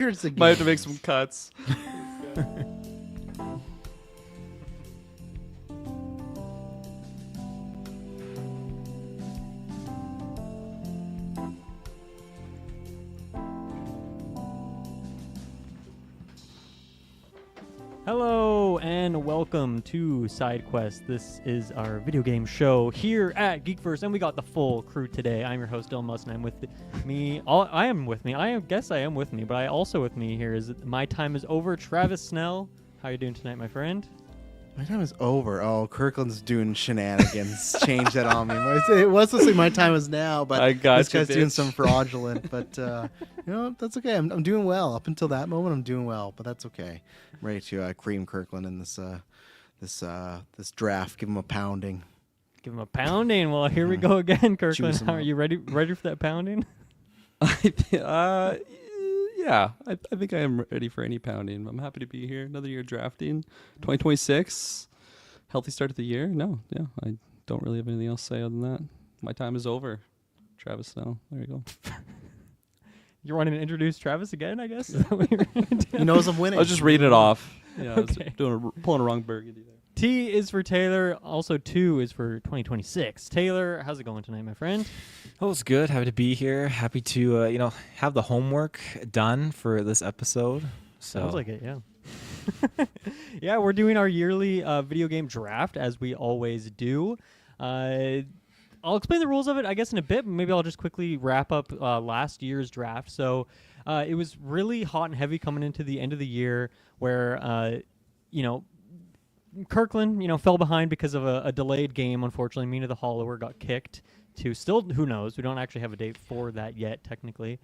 Here's the game. Might have to make some cuts. Hello and welcome to Sidequest. This is our video game show here at Geekverse, and we got the full crew today. I'm your host, Dylan Musk, and I'm with me. I guess I am with me, but I also with me here is my time is over. Travis Snell, how you doing tonight, my friend? My time is over. Oh, Kirklin's doing shenanigans. Change that on me. It was supposed to say my time is now, but I got this guy's you, doing bitch. some fraudulent. But that's okay. I'm doing well. Up until that moment, I'm doing well, but that's okay. I'm ready to cream Kirklin in this draft. Give him a pounding. Give him a pounding. Well, here we go again, Juice Kirkland. him How are up. you ready for that pounding? Yeah, I think I am ready for any pounding. I'm happy to be here. Another year drafting. 2026. Healthy start of the year. No, yeah, I don't really have anything else to say other than that. My time is over. Travis Snell. There you go. You're wanting to introduce Travis again, I guess? Is that what you're gonna do? He knows I'm winning. I was just reading it off. Yeah, I was Okay. pulling a wrong burgundy there. T is for Taylor. Also, 2 is for 2026. Taylor, how's it going tonight, my friend? Oh, it's good. Happy to be here. Happy to, have the homework done for this episode. So Sounds like it, yeah. Yeah, we're doing our yearly video game draft, as we always do. I'll explain the rules of it, I guess, in a bit. Maybe I'll just quickly wrap up last year's draft. So it was really hot and heavy coming into the end of the year where, Kirklin, fell behind because of a delayed game. Unfortunately, Mina the Hollower got kicked to still, who knows? We don't actually have a date for that yet, technically.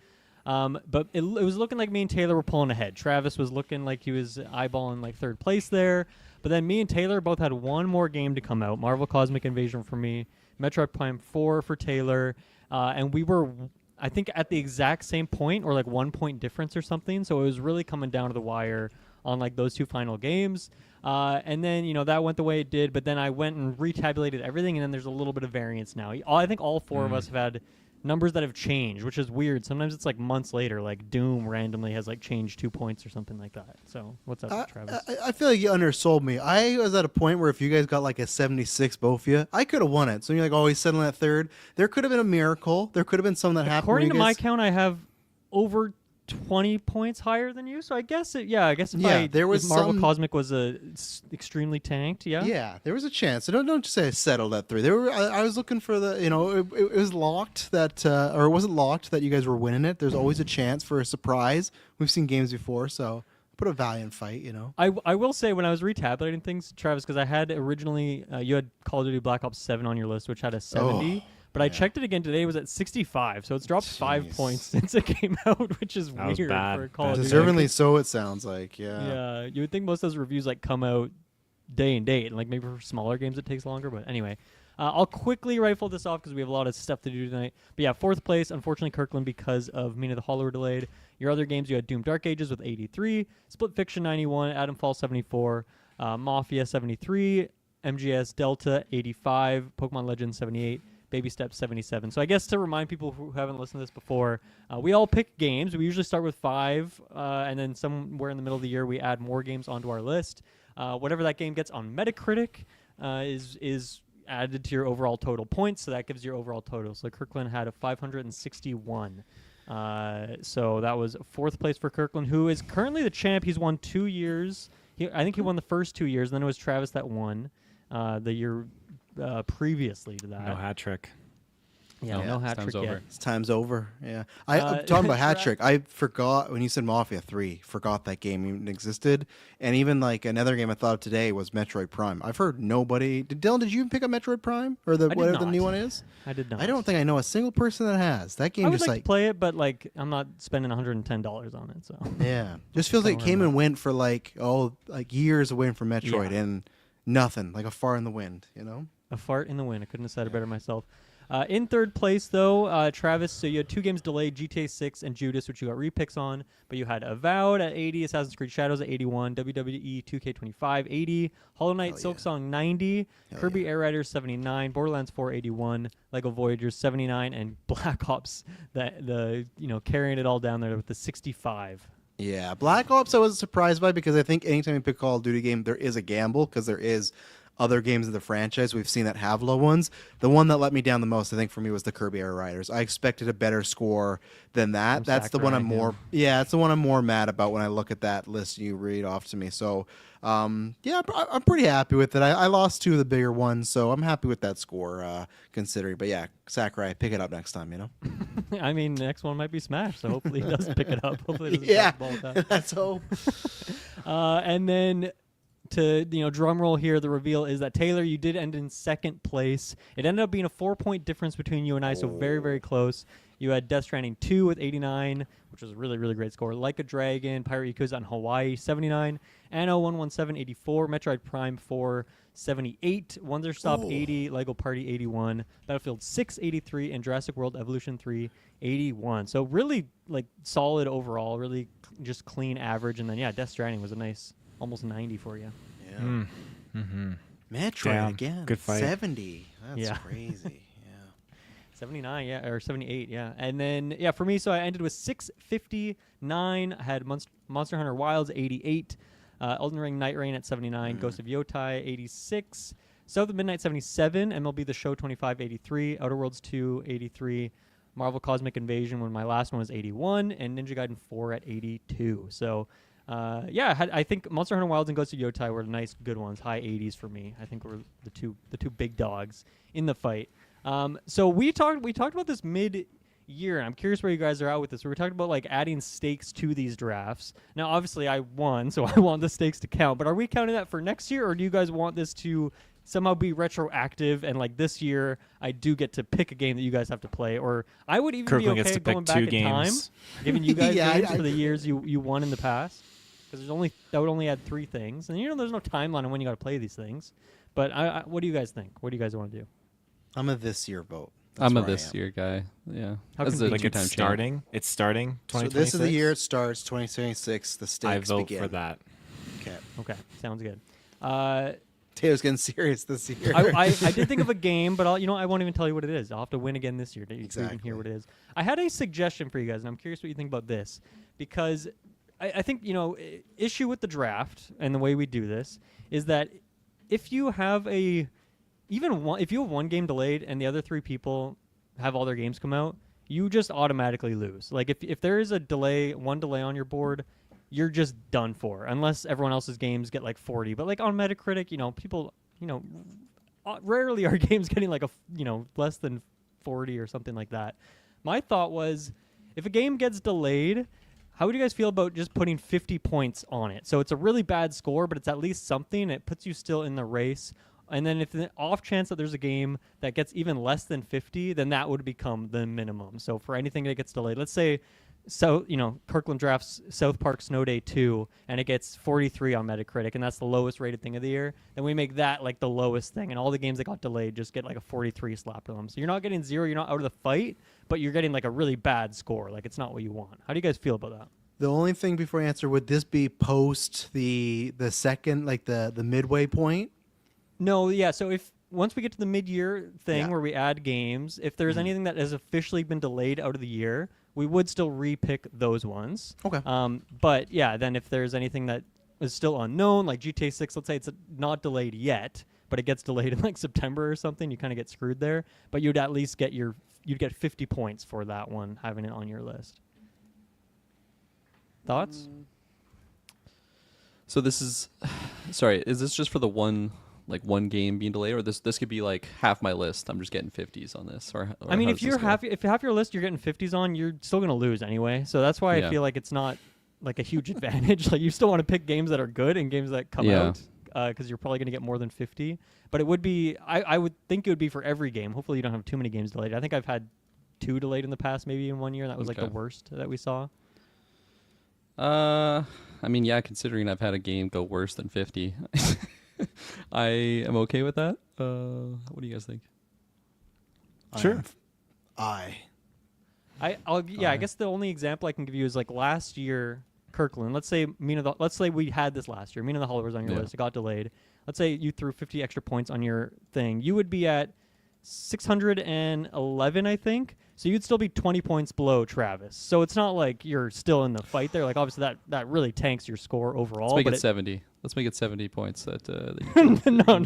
But it was looking like me and Taylor were pulling ahead. Travis was looking like he was eyeballing like third place there. But then me and Taylor both had one more game to come out. Marvel Cosmic Invasion for me, Metroid Prime 4 for Taylor. And we were, I think, at the exact same point or like 1 point difference or something. So it was really coming down to the wire on like those two final games. And then, that went the way it did, but then I went and retabulated everything, and then there's a little bit of variance now. I think all four of us have had numbers that have changed, which is weird. Sometimes it's like months later, like Doom randomly has like changed 2 points or something like that. So what's up, Travis? I feel like you undersold me. I was at a point where if you guys got like a 76, both of you, I could have won it. So you're like always settling at third. There could have been a miracle. There could have been something that happened. According where to you my guys- count, I have over 20 points higher than you, so I guess if there was Marvel some- Cosmic was extremely tanked, yeah? Yeah, there was a chance. So don't just say I settled at 3. I was looking for the, it was locked that, or it wasn't locked that you guys were winning it. There's always a chance for a surprise. We've seen games before, so put a valiant fight, I will say when I was retabulating things, Travis, because I had originally, you had Call of Duty Black Ops 7 on your list, which had a 70. But I checked it again today. It was at 65, so it's dropped 5 points since it came out, which is That was weird bad. for a Call of Duty. Deservingly so, it sounds like, yeah. Yeah, you would think most of those reviews like come out day and date, and like maybe for smaller games it takes longer. But anyway, I'll quickly rifle this off because we have a lot of stuff to do tonight. But yeah, 4th place, unfortunately, Kirkland because of Mina the Hollower delayed. Your other games, you had Doom Dark Ages with 83, Split Fiction 91, Adam Fall 74, Mafia 73, MGS Delta 85, Pokemon Legends 78. Baby Steps 77. So I guess to remind people who haven't listened to this before, we all pick games. We usually start with 5, and then somewhere in the middle of the year we add more games onto our list. Whatever that game gets on Metacritic is added to your overall total points, so that gives your overall total. So Kirkland had a 561. So that was 4th place for Kirkland, who is currently the champ. He's won 2 years. I think he won the first 2 years, and then it was Travis that won the year previously to that. no hat trick. Yeah, Yeah, no hat time's trick yet. over. It's time's over, yeah. I'm talking about hat trick. I forgot, when you said Mafia 3, forgot that game even existed. And even like another game I thought of today was Metroid Prime. I've heard nobody... Dylan, did you even pick up Metroid Prime? Or did whatever the not. new one is? I did not. I don't think I know a single person that has. That game I would just like to play it, but like I'm not spending $110 on it. So yeah. Just feels like it Don't came worry and went for like years away from Metroid Yeah. and nothing. Like a far in the wind, a fart in the wind. I couldn't have said it better myself. In 3rd place, though, Travis, so you had 2 games delayed, GTA 6 and Judas, which you got repicks on, but you had Avowed at 80, Assassin's Creed Shadows at 81, WWE 2K25 80, Hollow Knight Hell yeah. Silksong 90, Hell Kirby yeah. Air Riders 79, Borderlands 4 81, Lego Voyagers 79, and Black Ops, carrying it all down there with the 65. Yeah, Black Ops I was surprised by because I think anytime you pick a Call of Duty game, there is a gamble because there is other games in the franchise we've seen that have low ones. The one that let me down the most, I think, for me was the Kirby Air Riders. I expected a better score than that. From That's the one Sakurai, I'm more, yeah, it's the one I'm more mad about when I look at that list you read off to me. So, yeah, I'm pretty happy with it. I lost two of the bigger ones, so I'm happy with that score considering. But yeah, Sakurai, pick it up next time. You know. I mean, the next one might be Smash, so hopefully he does pick it up. Hopefully he doesn't Yeah, drop the ball with that. that's hope. And then to drum roll here, the reveal is that Taylor, you did end in second place. It ended up being a 4-point difference between you and I, so very, very close. You had Death Stranding 2 with 89, which was a really, really great score. Like a Dragon, Pirate Yakuza on Hawaii, 79. Anno 117, 84. Metroid Prime 4, 78. Wonder Stop, 80. Lego Party, 81. Battlefield 6, 83. And Jurassic World Evolution 3, 81. So really, like, solid overall. Really just clean average. And then, yeah, Death Stranding was a nice almost 90 for you. Yeah. Mm-hmm. Metroid Damn, again. good fight. 70. That's Yeah. crazy. 79, yeah, or 78, yeah. And then, yeah, for me, so I ended with 659. I had Monster Hunter Wilds, 88. Elden Ring Night Rain at 79. Ghost of Yotai, 86. South of Midnight, 77. MLB The Show, 25, 83. Outer Worlds 2, 83. Marvel Cosmic Invasion, when my last one was 81. And Ninja Gaiden 4 at 82. So, yeah, I think Monster Hunter Wilds and Ghost of Yotai were nice, good ones. High 80s for me. I think were the two big dogs in the fight. So we talked about this mid-year, and I'm curious where you guys are at with this. We were talking about like adding stakes to these drafts. Now, obviously, I won, so I want the stakes to count. But are we counting that for next year, or do you guys want this to somehow be retroactive? And like this year, I do get to pick a game that you guys have to play, or I would even be Kirkland gets okay to pick going back 2 in time, games. giving you guys Yeah, games for the years you won in the past. Because that would only add 3 things, and there's no timeline on when you got to play these things. But what do you guys think? What do you guys want to do? I'm a this year vote. That's I'm a where I this am. year guy. Yeah. How As convenient. a Like two-time it's champ. starting. It's starting. So 2026. this is the year it starts, 2026. The I stakes vote begin. for that. Okay. Okay, sounds good. Taylor's getting serious this year. I did think of a game, but I won't even tell you what it is. I'll have to win again this year to even Exactly. hear what it is. I had a suggestion for you guys, and I'm curious what you think about this, because I think issue with the draft and the way we do this is that if you have if you have one game delayed and the other 3 people have all their games come out, you just automatically lose. Like if there is one delay on your board, you're just done for, unless everyone else's games get like 40. But like on Metacritic, people, rarely are games getting like less than 40 or something like that. My thought was, if a game gets delayed, how would you guys feel about just putting 50 points on it? So it's a really bad score, but it's at least something. It puts you still in the race. And then if the off chance that there's a game that gets even less than 50, then that would become the minimum. So for anything that gets delayed, let's say, Kirkland drafts South Park Snow Day 2, and it gets 43 on Metacritic, and that's the lowest rated thing of the year. Then we make that like the lowest thing, and all the games that got delayed just get like a 43 slapped on them. So you're not getting 0, you're not out of the fight, but you're getting like a really bad score. Like it's not what you want. How do you guys feel about that? The only thing before I answer, would this be post the second, like the midway point? No, yeah. So if once we get to the mid-year thing Yeah. where we add games, if there's anything that has officially been delayed out of the year, we would still repick those ones. Okay. But yeah, then if there's anything that is still unknown, like GTA 6, let's say it's not delayed yet, but it gets delayed in like September or something, you kind of get screwed there. But you'd at least get you'd get 50 points for that one, having it on your list. Thoughts? So this is, sorry, is this just for the one game being delayed, or this could be like half my list? I'm just getting 50s on this, or I mean, how if does you're this go? if half your list you're getting 50s on, you're still gonna lose anyway. So that's why I Yeah. feel like it's not like a huge advantage. Like you still want to pick games that are good and games that come Yeah. out, because you're probably gonna get more than 50. But it would be, I would think it would be for every game. Hopefully you don't have too many games delayed. I think I've had 2 delayed in the past, maybe in 1 year. And that was like the Okay. worst that we saw. I mean, yeah, considering I've had a game go worse than 50, I am okay with that. What do you guys think? Sure. I I guess the only example I can give you is like last year, Kirkland. Let's say let's say we had this last year. Mina the Holler was on your Yeah. list. It got delayed. Let's say you threw 50 extra points on your thing. You would be at 611, I think. So you'd still be 20 points below Travis. So it's not like you're still in the fight there. Like obviously that really tanks your score overall. Let's make but it 70. Let's make it 70 points. That you No.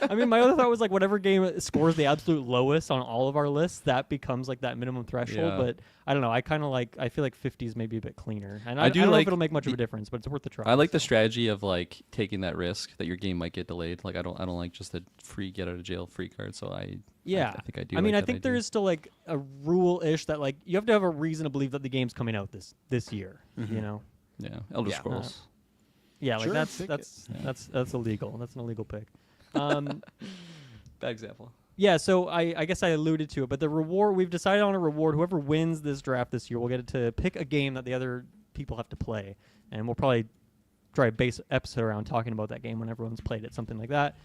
I mean, my other thought was like whatever game scores the absolute lowest on all of our lists, that becomes like that minimum threshold. Yeah. But I don't know. I feel like 50 is maybe a bit cleaner. And I do don't know if like it'll make much of a difference, but it's worth the try. I like the strategy of like taking that risk that your game might get delayed. Like I don't like just a free get out of jail free card. So I think I do. I mean, like I think there is still like a rule-ish that like you have to have a reason to believe that the game's coming out this year. You know. Yeah, Elder Yeah. Scrolls. Yeah, like Sure, that's pick illegal. That's an illegal pick. Um, Bad example. yeah, so I guess I alluded to it, but the reward we've decided on a reward. Whoever wins this draft this year will get to pick a game that the other people have to play, and we'll probably try a base episode around talking about that game when everyone's played it, something like that.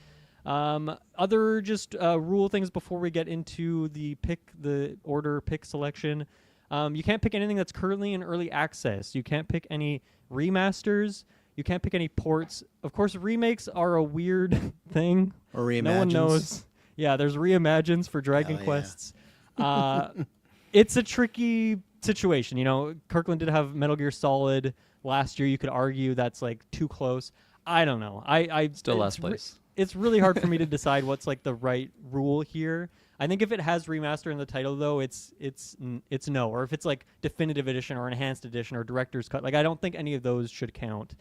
Other just rule things before we get into the order pick selection. You can't pick anything that's currently in early access. You can't pick any remasters. You can't pick any ports. Of course, remakes are a weird thing. Or reimagines. No one knows. Yeah, there's reimagines for Dragon Hell yeah. Quests. It's a tricky situation. You know, Kirklin did have Metal Gear Solid last year. You could argue that's like too close. I don't know. I Still last place. It's really hard for me to decide what's like the right rule here. I think if it has remaster in the title though, it's no. Or if it's like definitive edition or enhanced edition or director's cut, like I don't think any of those should count.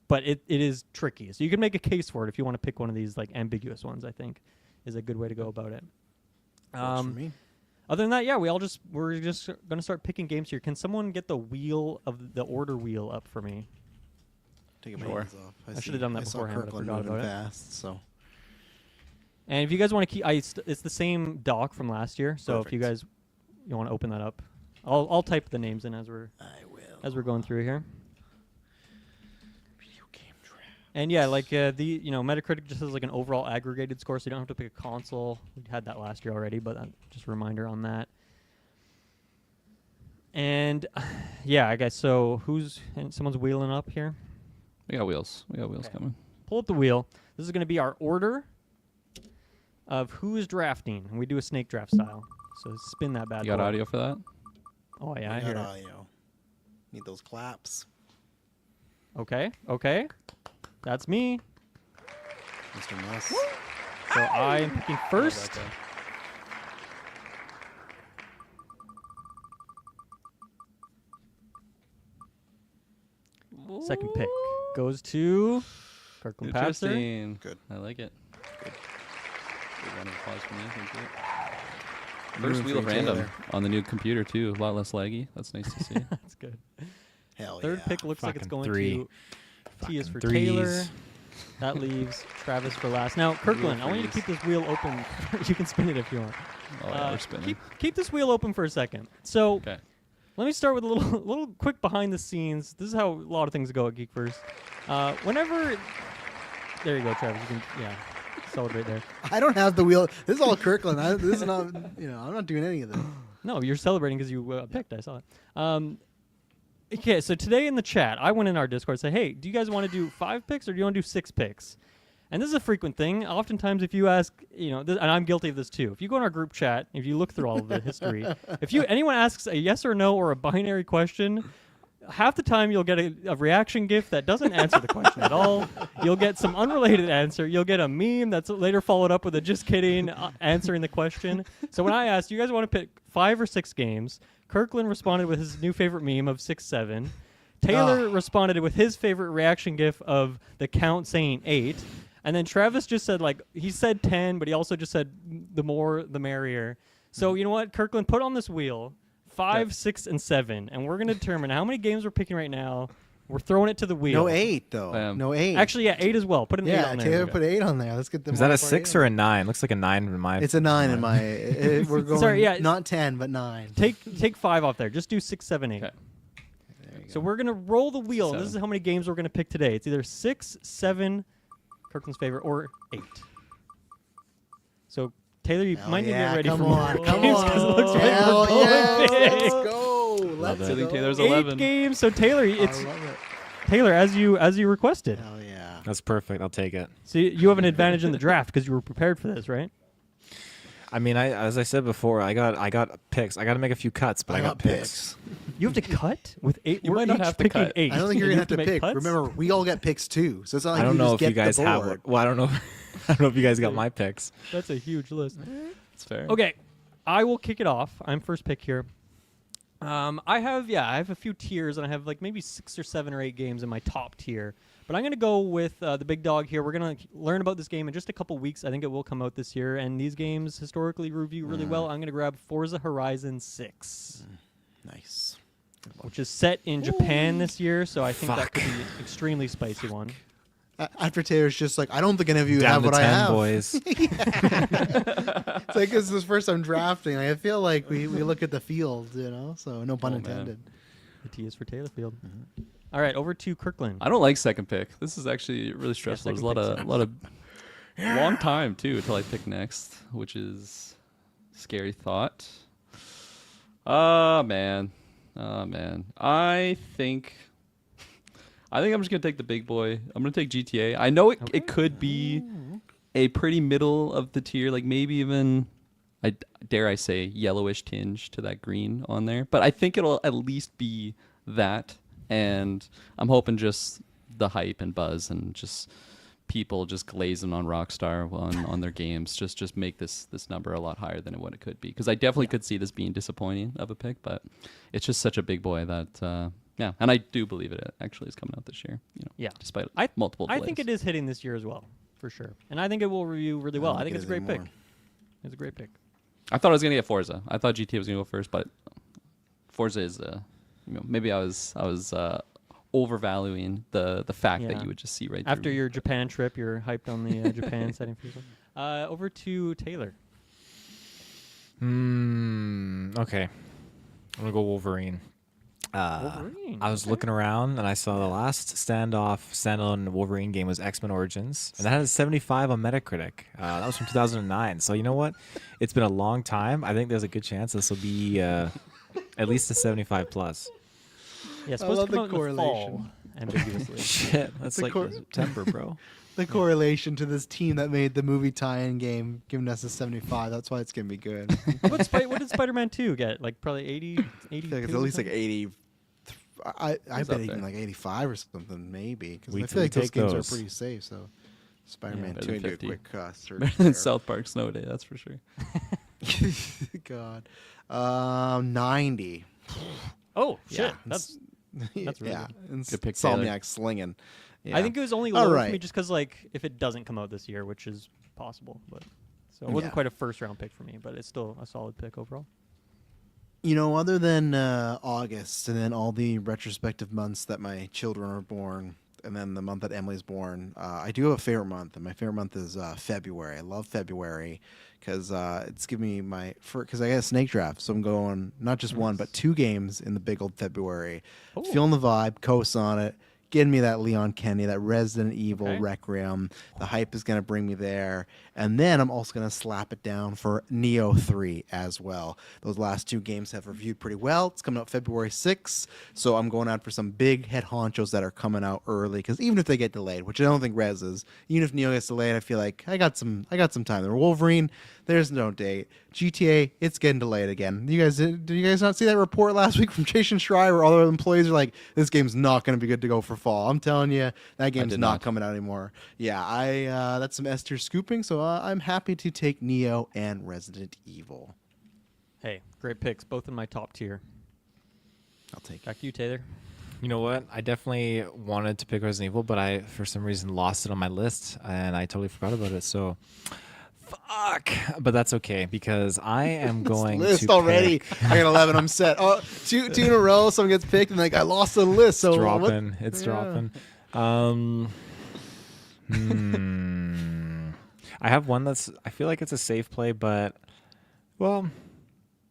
But it is tricky. So you can make a case for it if you want to pick one of these like ambiguous ones. I think is a good way to go about it. Works for me. Other than that, yeah, we're just gonna start picking games here. Can someone get the order wheel up for me? Take my Sure. hands off. I should have done that I saw beforehand, but I Kirkland forgot moving about it. fast, so And if you guys want to keep, it's the same doc from last year. So if you Perfect. you want to open that up, I'll type the names in as we're going through here. Video game draft. And yeah, like Metacritic just has like an overall aggregated score, so you don't have to pick a console. We had that last year already, but just a reminder on that. And yeah, I guess so. Someone's wheeling up here. We got wheels. Okay. Coming. Pull up the wheel. This is going to be our order of who is drafting, and we do a snake draft style. So spin that bad You got boy. audio for that? Oh yeah, I We hear got it. audio. Need those claps, Okay, that's me. Mr. Muss. So I am picking first. Second pick goes to Kirkland Passer. Interesting. Good. I like it. Good. Big round of applause for me. Thank you. Rooting First for wheel of you, random Taylor. on the new computer too. A lot less laggy. That's nice to see. That's good. Hell Third yeah. pick looks like it's Fucking going three. to T is for Fucking Taylor. threes. That leaves Travis for last. Now, Kirkland, I want you to keep this wheel open. You can spin it if you want. Oh, yeah, we're spinning. Keep this wheel open for a second. So Okay. let me start with a little quick behind the scenes. This is how a lot of things go at Geek First. Whenever, there you go, Travis. You can celebrate there. I don't have the wheel. This is all Kirkland. This is not. I'm not doing any of this. No, you're celebrating because you picked. I saw it. Okay, so today in the chat, I went in our Discord and said, hey, do you guys want to do 5 picks or do you want to do 6 picks? And this is a frequent thing. Oftentimes, if you ask, and I'm guilty of this too. If you go in our group chat, if you look through all of the history, if anyone asks a yes or no or a binary question, half the time you'll get a reaction GIF that doesn't answer the question at all. You'll get some unrelated answer. You'll get a meme that's later followed up with a just kidding answering the question. So when I asked, you guys want to pick 5 or 6 games, Kirkland responded with his new favorite meme of 6-7. Taylor responded with his favorite reaction GIF of the count saying 8. And then Travis just said, he said 10, but he also just said the more, the merrier. So you know what, Kirkland, put on this wheel 5, 6, and 7, and we're going to determine how many games we're picking right now. We're throwing it to the wheel. No 8 though. No 8. Actually, yeah, 8 as well. Put an 8 yeah, on there. Taylor put 8 on there. Let's get the. Is that a 6 or a 9? Looks like a 9 in my. It's a 9 in my. We're going. Sorry, yeah. Not 10, but 9. Take 5 off there. Just do 6, 7, 8. Okay. So we're going to roll the wheel. Seven. This is how many games we're going to pick today. It's either 6, 7, Kirkland's favorite, or 8. So, Taylor, you Hell might need to yeah, get ready come for on, more come games on. 'cause it looks like Hell we're going yes, big. let's go. Let's I think go. Taylor's 8 11. games. So Taylor, I it's love it. Taylor as you requested. Hell yeah. That's perfect. I'll take it. So you have an advantage in the draft because you were prepared for this, right? I mean, as I said before, I got picks. I got to make a few cuts, but I got picks. You have to cut with 8. You We're might not each have to picking cut. 8. I don't think you're gonna have to make pick. cuts? Remember, we all get picks too, so it's not like I don't you know just if get you guys the have board. one. Well, I don't know. I don't know if you guys got my picks. That's a huge list. It's fair. Okay, I will kick it off. I'm first pick here. I have a few tiers, and I have like maybe 6 or 7 or 8 games in my top tier. But I'm going to go with the big dog here. We're going to learn about this game in just a couple weeks. I think it will come out this year, and these games historically review really well. I'm going to grab Forza Horizon 6, Nice. which is set in Japan this year, so I think that could be an extremely spicy one. After Taylor's just like, I don't think any of you Down have to what 10, I have. boys. It's like this is the first time drafting. I feel like we look at the field, so no pun Oh, man. intended. The T is for Taylorfield. All right, over to Kirklin. I don't like second pick. This is actually really stressful. There's a lot second of long time too until I pick next, which is scary thought. Oh man. I think I'm just gonna take the big boy. I'm gonna take GTA. I know it could be a pretty middle of the tier, like maybe even dare I say yellowish tinge to that green on there. But I think it'll at least be that. And I'm hoping just the hype and buzz and just people just glazing on Rockstar on their games just make this number a lot higher than what it could be. Because I definitely could see this being disappointing of a pick, but it's just such a big boy that and I do believe it actually is coming out this year. Despite multiple delays. I think it is hitting this year as well, for sure. And I think it will review really well. I think it's a great pick. It's a great pick. I thought I was gonna get Forza. I thought GTA was gonna go first, but Forza is maybe I was overvaluing the fact that you would just see right after through. your Japan trip. You're hyped on the Japan setting for yourself. Over to Taylor. Okay. I'm gonna go Wolverine. Wolverine. I was looking around and I saw the last standalone Wolverine game was X-Men Origins, and that had a 75 on Metacritic. That was from 2009. So you know what? It's been a long time. I think there's a good chance this will be at least a 75 plus. Yeah, supposed to come out in the fall, ambiguously. Shit, that's like September, bro. The correlation to this team that made the movie tie-in game giving us a 75. That's why it's gonna be good. What did Spider-Man 2 get? Like probably 80, 80. I feel like it's at least like 80. I bet even like 85 or something, maybe. Because I feel like those games are pretty safe. So Spider-Man 2 and do a quick search. Better than South Park Snow Day, that's for sure. God, 90. Oh Yeah, shit, that's really yeah. good. Good pick, Taylor. Insomniac slinging. Yeah. I think it was only lower for me just because like if it doesn't come out this year, which is possible, but so it wasn't quite a first round pick for me, but it's still a solid pick overall. Other than August and then all the retrospective months that my children are born, and then the month that Emily's born, I do have a favorite month, and my favorite month is February. I love February because it's giving me because I got a snake draft, so I'm going not just one but 2 games in the big old February. Ooh. Feeling the vibe, coast on it. Getting me that Leon Kennedy, that Resident Evil Requiem. The hype is going to bring me there. And then I'm also going to slap it down for Neo 3 as well. Those last 2 games have reviewed pretty well. It's coming out February 6th. So I'm going out for some big head honchos that are coming out early. Because even if they get delayed, which I don't think Rez is, even if Neo gets delayed, I feel like I got some time there. Wolverine, there's no date. GTA, it's getting delayed again. Did you guys not see that report last week from Jason Schreier where all their employees are like, this game's not going to be good to go for fall? I'm telling you, that game's not coming out anymore. Yeah, that's some S tier scooping, so I'm happy to take Neo and Resident Evil. Hey, great picks, both in my top tier. I'll take it. Back to you, Taylor. You know what? I definitely wanted to pick Resident Evil, but I, for some reason, lost it on my list, and I totally forgot about it. So, fuck. But that's okay because I am going list to already. pick. I got 11. I'm set. Oh, two in a row. Someone gets picked, and I lost the list. So dropping. It's dropping. I have one that's. I feel like it's a safe play, but well,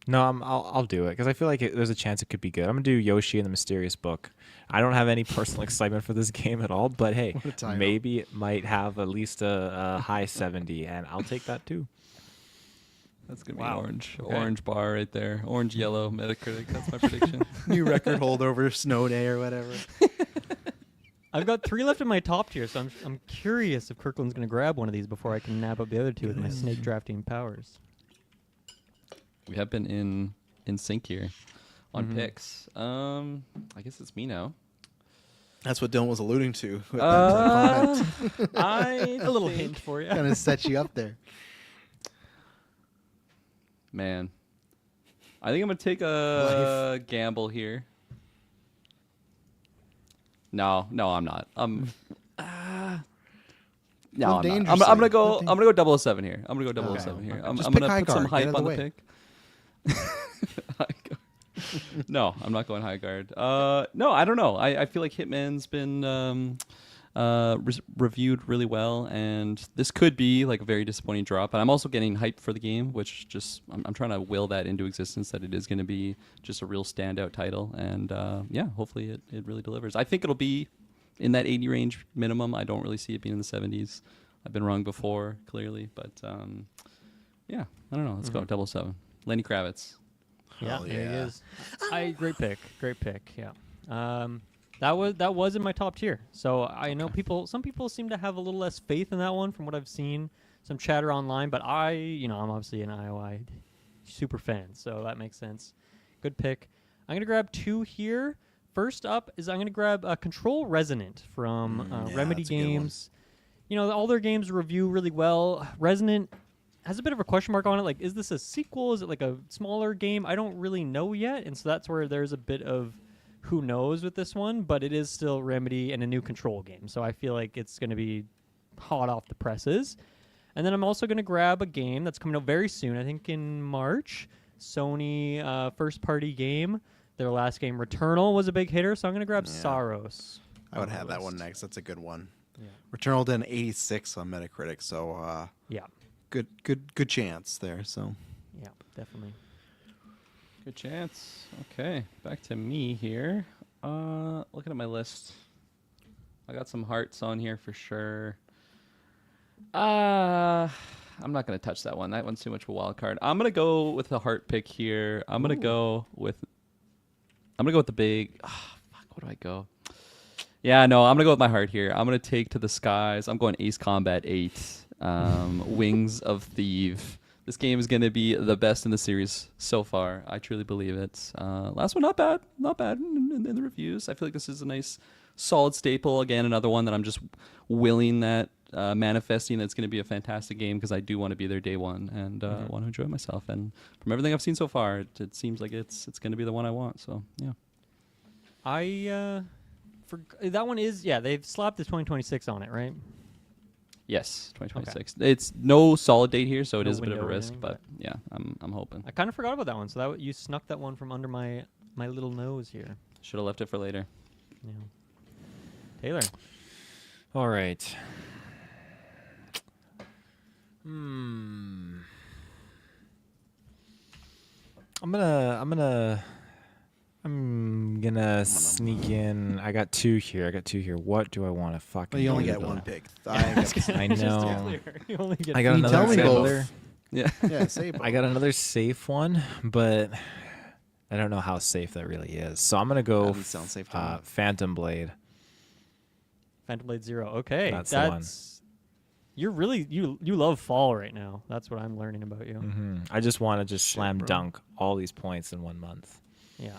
no, I'll do it because I feel like there's a chance it could be good. I'm gonna do Yoshi and the Mysterious Book. I don't have any personal excitement for this game at all, but hey, maybe it might have at least a high 70, and I'll take that too. That's gonna be orange bar right there, orange yellow Metacritic. That's my prediction. New record holder over Snow Day or whatever. I've got 3 left in my top tier, so I'm curious if Kirkland's going to grab one of these before I can nab up the other 2 with my snake drafting powers. We have been in sync here on picks. I guess it's me now. That's what Dylan was alluding to. With I A little hint for you. kind of set you up there. Man, I think I'm gonna take a gamble here. No, I'm not. No, Well, I'm not. I'm dangerously. gonna go. Well, I'm gonna go 007 here. I'm gonna go 007 Okay. here. Okay. I'm Just gonna pick high put some guard. Get hype out on of the the pick. No, I'm not going high guard. No, I don't know. I feel like Hitman's been reviewed really well, and this could be like a very disappointing drop. But I'm also getting hyped for the game, which just I'm trying to will that into existence, that it is going to be just a real standout title. And yeah, hopefully it really delivers. I think it'll be in that 80 range minimum. I don't really see it being in the 70s. I've been wrong before, clearly, but yeah, I don't know. Let's go 007. Lenny Kravitz. Yeah, Hell there he yeah. is. Great pick. Yeah. That was in my top tier. So I know some people seem to have a little less faith in that one from what I've seen, some chatter online, but I'm obviously an IOI super fan, so that makes sense. Good pick. I'm going to grab 2 here. First up is I'm going to grab Control Resonant from Remedy that's a good one. Games. All their games review really well. Resonant has a bit of a question mark on it. Like, is this a sequel? Is it like a smaller game? I don't really know yet. And so that's where there's a bit of who knows with this one, but it is still Remedy and a new Control game. So I feel like it's going to be hot off the presses. And then I'm also going to grab a game that's coming out very soon, I think in March. Sony first-party game. Their last game, Returnal, was a big hitter, so I'm going to grab Saros. I would on the have that one list. next. That's a good one. Yeah. Returnal did an 86 on Metacritic, so Yeah, good chance there. So yeah, definitely. Good chance. Okay, back to me here. Looking at my list, I got some hearts on here for sure. I'm not gonna touch that one. That one's too much of a wild card. I'm gonna go with the heart pick here. I'm gonna go with the big. Fuck, what do I go? Yeah, no, I'm gonna go with my heart here. I'm gonna take To the Skies. I'm going Ace Combat 8. Wings of Thief. This game is going to be the best in the series so far. I truly believe it. Last one, not bad in the reviews. I feel like this is a nice, solid staple. Again, another one that I'm just willing that, manifesting that's going to be a fantastic game because I do want to be there day one and want to enjoy myself. And from everything I've seen so far, it seems like it's going to be the one I want. So yeah. That one is they've slapped the 2026 on it, right? Yes, 2026. It's no solid date here, so it No is a bit of a window or risk, anything, but yeah, I'm hoping. I kind of forgot about that one, so you snuck that one from under my little nose here. Should have left it for later. Yeah. Taylor. All right. I'm gonna sneak in. I got two here. What do I want to fucking? well, you only do get though? one pick. I know. You only get I got Can you another. tell me both? Yeah. Yeah, say both. I got another safe one, but I don't know how safe that really is. So I'm gonna go Doesn't sound safe to me. Phantom Blade. Phantom Blade 0. Okay, That's the one. You're really you love fall right now. That's what I'm learning about you. I just want to just Shit, slam bro. dunk all these points in 1 month. Yeah.